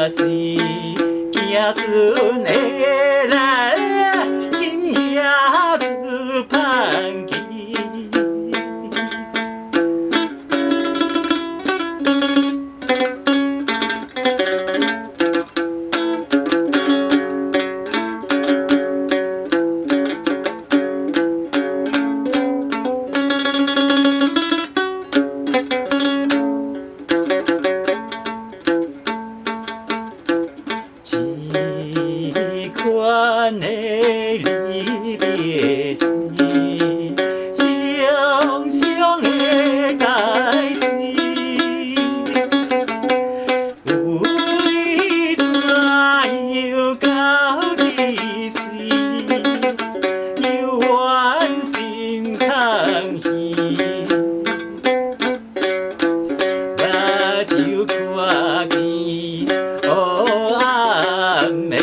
是行船的人，今夜出盼去。一款的离别时，伤伤的代志，为怎又到一时，又怨心空虚，目睭看见黑暗暝。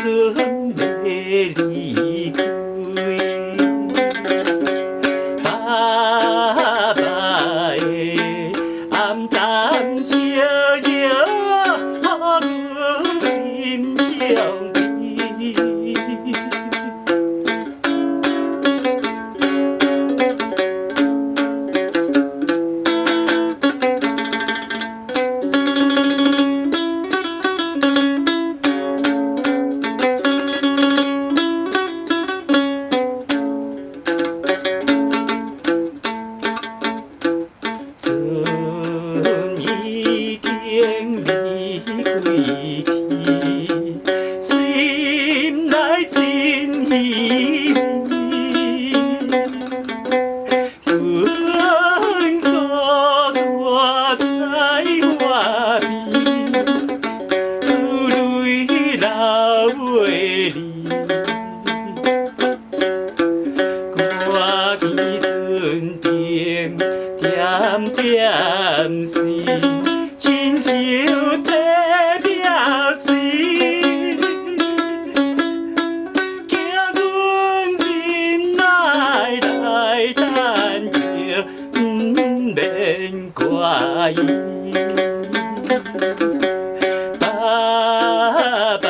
准备离开，白白的暗淡照耀，我心中悲。心内真稀微，阮孤单在外边，珠泪流袂离，歌边船边点点是，亲像在描诗。免怪伊，白白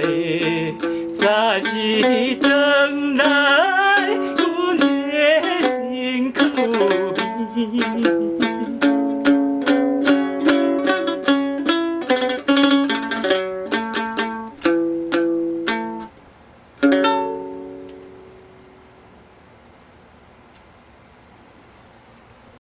的早日转来。